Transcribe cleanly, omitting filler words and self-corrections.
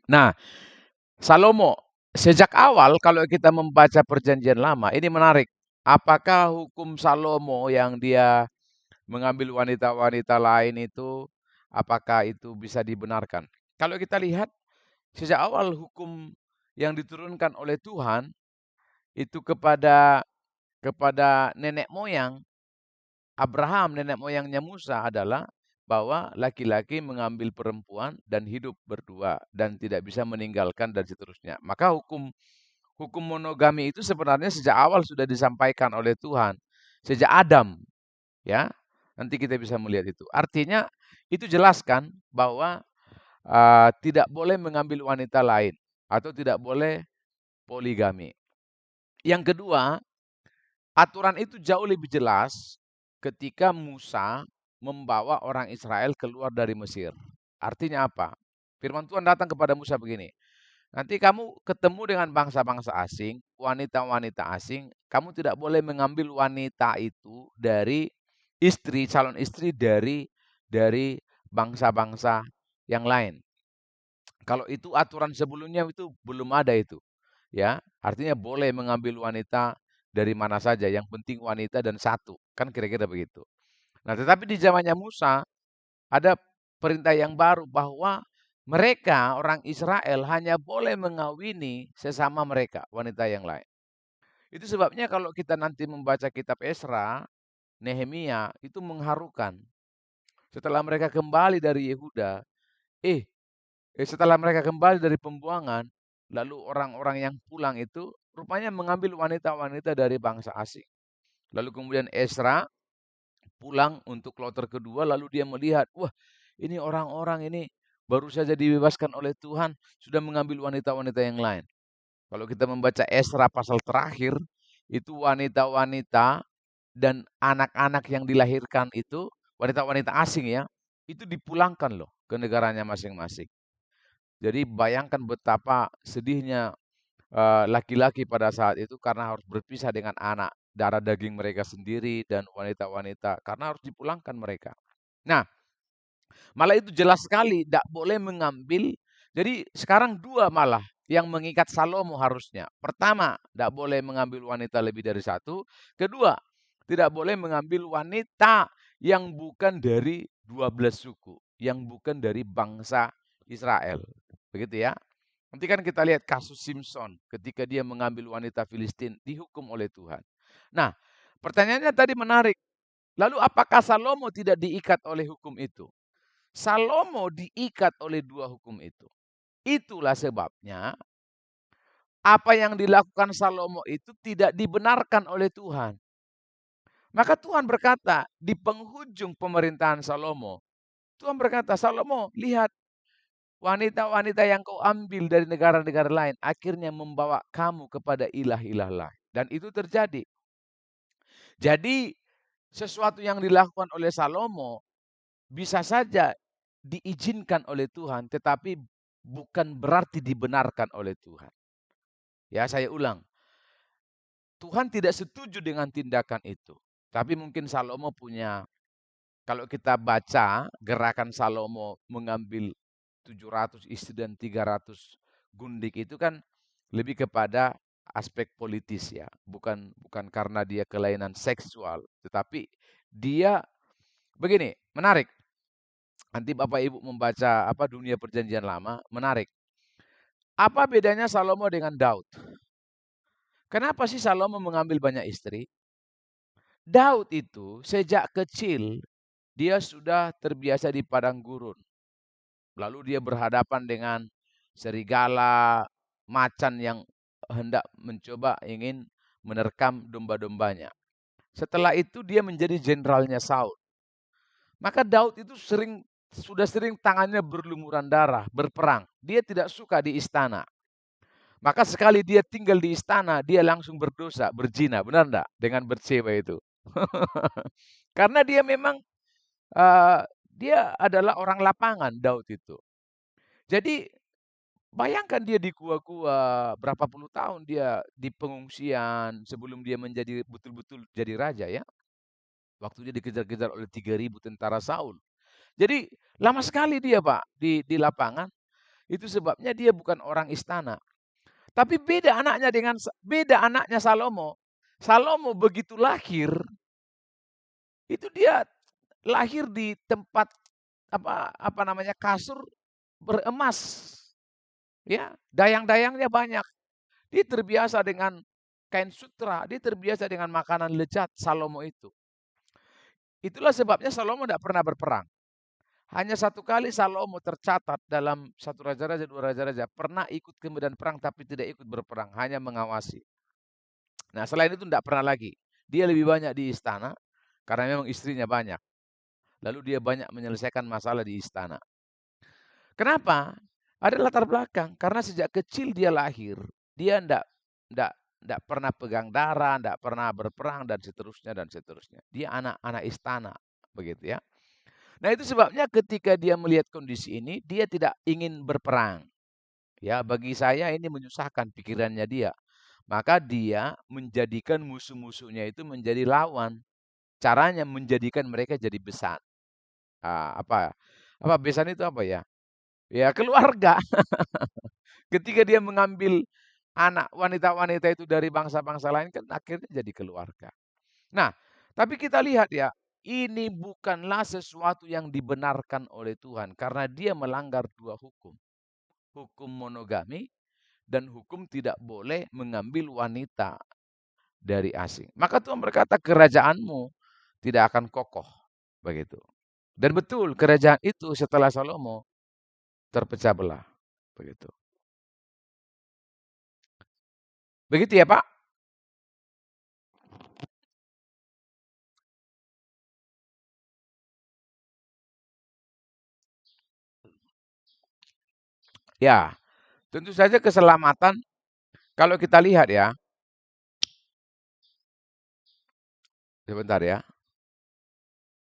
Nah, Salomo, sejak awal kalau kita membaca Perjanjian Lama, ini menarik. Apakah hukum Salomo yang dia mengambil wanita-wanita lain itu, apakah itu bisa dibenarkan? Kalau kita lihat, sejak awal hukum yang diturunkan oleh Tuhan itu kepada nenek moyang Abraham, nenek moyangnya Musa adalah bahwa laki-laki mengambil perempuan dan hidup berdua dan tidak bisa meninggalkan dan seterusnya. Maka hukum hukum monogami itu sebenarnya sejak awal sudah disampaikan oleh Tuhan, sejak Adam, ya. Nanti kita bisa melihat itu. Artinya itu jelaskan bahwa tidak boleh mengambil wanita lain atau tidak boleh poligami. Yang kedua, aturan itu jauh lebih jelas ketika Musa membawa orang Israel keluar dari Mesir. Artinya apa? Firman Tuhan datang kepada Musa begini, nanti kamu ketemu dengan bangsa-bangsa asing, wanita-wanita asing, kamu tidak boleh mengambil wanita itu dari istri, calon istri dari bangsa-bangsa yang lain. Kalau itu aturan sebelumnya itu belum ada itu. Ya, artinya boleh mengambil wanita dari mana saja, yang penting wanita dan satu. Kan kira-kira begitu. Nah, tetapi di zamannya Musa ada perintah yang baru bahwa mereka orang Israel hanya boleh mengawini sesama mereka, wanita yang lain. Itu sebabnya kalau kita nanti membaca kitab Esra, Nehemia, itu mengharukan. Setelah mereka kembali dari Yehuda, eh setelah mereka kembali dari pembuangan, lalu orang-orang yang pulang itu rupanya mengambil wanita-wanita dari bangsa asing. Lalu kemudian Esra pulang untuk kloter kedua, lalu dia melihat, wah ini orang-orang ini baru saja dibebaskan oleh Tuhan, sudah mengambil wanita-wanita yang lain. Kalau kita membaca Esra pasal terakhir, itu wanita-wanita dan anak-anak yang dilahirkan itu, wanita-wanita asing ya, itu dipulangkan loh ke negaranya masing-masing. Jadi bayangkan betapa sedihnya laki-laki pada saat itu karena harus berpisah dengan anak darah daging mereka sendiri dan wanita-wanita karena harus dipulangkan mereka. Nah, malah itu jelas sekali tidak boleh mengambil. Jadi sekarang dua malah yang mengikat Salomo harusnya. Pertama, tidak boleh mengambil wanita lebih dari satu. Kedua, tidak boleh mengambil wanita yang bukan dari 12 suku, yang bukan dari bangsa Israel. Begitu ya. Nanti kan kita lihat kasus Simpson ketika dia mengambil wanita Filistin dihukum oleh Tuhan. Nah, pertanyaannya tadi menarik. Lalu apakah Salomo tidak diikat oleh hukum itu? Salomo diikat oleh dua hukum itu. Itulah sebabnya apa yang dilakukan Salomo itu tidak dibenarkan oleh Tuhan. Maka Tuhan berkata di penghujung pemerintahan Salomo, Tuhan berkata, Salomo, lihat wanita-wanita yang kau ambil dari negara-negara lain akhirnya membawa kamu kepada ilah-ilah lain. Dan itu terjadi. Jadi sesuatu yang dilakukan oleh Salomo bisa saja diizinkan oleh Tuhan, tetapi bukan berarti dibenarkan oleh Tuhan. Ya, saya ulang. Tuhan tidak setuju dengan tindakan itu. Tapi mungkin Salomo punya, kalau kita baca gerakan Salomo mengambil 700 istri dan 300 gundik itu kan lebih kepada aspek politis ya, bukan karena dia kelainan seksual, tetapi dia begini, menarik. Nanti Bapak Ibu membaca apa dunia perjanjian lama, menarik. Apa bedanya Salomo dengan Daud? Kenapa sih Salomo mengambil banyak istri? Daud itu sejak kecil dia sudah terbiasa di padang gurun. Lalu dia berhadapan dengan serigala, macan yang hendak mencoba ingin menerkam domba-dombanya. Setelah itu dia menjadi jenderalnya Saul. Maka Daud itu sudah sering tangannya berlumuran darah, berperang. Dia tidak suka di istana. Maka sekali dia tinggal di istana, dia langsung berdosa, berzina, benar enggak? Dengan Bathsheba itu. Karena dia memang dia adalah orang lapangan, Daud itu. Jadi bayangkan dia di gua-gua berapa puluh tahun dia di pengungsian sebelum dia menjadi betul-betul jadi raja ya. Waktu dia dikejar-kejar oleh 3.000 tentara Saul. Jadi lama sekali dia Pak di lapangan. Itu sebabnya dia bukan orang istana. Tapi beda anaknya Salomo. Salomo begitu lahir, itu dia lahir di tempat apa namanya kasur beremas. Ya, dayang-dayangnya banyak. Dia terbiasa dengan kain sutra, dia terbiasa dengan makanan lezat Salomo itu. Itulah sebabnya Salomo tidak pernah berperang. Hanya satu kali Salomo tercatat dalam satu raja-raja, dua raja-raja, pernah ikut ke medan perang tapi tidak ikut berperang, hanya mengawasi. Nah, selain itu tidak pernah lagi. Dia lebih banyak di istana karena memang istrinya banyak. Lalu dia banyak menyelesaikan masalah di istana. Kenapa? Ada latar belakang. Karena sejak kecil dia lahir, dia tidak pernah pegang darah, tidak pernah berperang dan seterusnya dan seterusnya. Dia anak-anak istana, begitu ya. Nah, itu sebabnya ketika dia melihat kondisi ini, dia tidak ingin berperang. Ya, bagi saya ini menyusahkan pikirannya dia. Maka dia menjadikan musuh-musuhnya itu menjadi lawan. Caranya menjadikan mereka jadi besan. Apa besan itu apa ya? Ya, keluarga. Ketika dia mengambil anak wanita-wanita itu dari bangsa-bangsa lain kan akhirnya jadi keluarga. Nah, tapi kita lihat ya, ini bukanlah sesuatu yang dibenarkan oleh Tuhan karena dia melanggar dua hukum. Hukum monogami dan hukum tidak boleh mengambil wanita dari asing. Maka Tuhan berkata kerajaanmu tidak akan kokoh. Begitu. Dan betul kerajaan itu setelah Salomo terpecah belah. Begitu. Begitu ya Pak? Ya, tentu saja keselamatan kalau kita lihat ya. Sebentar ya.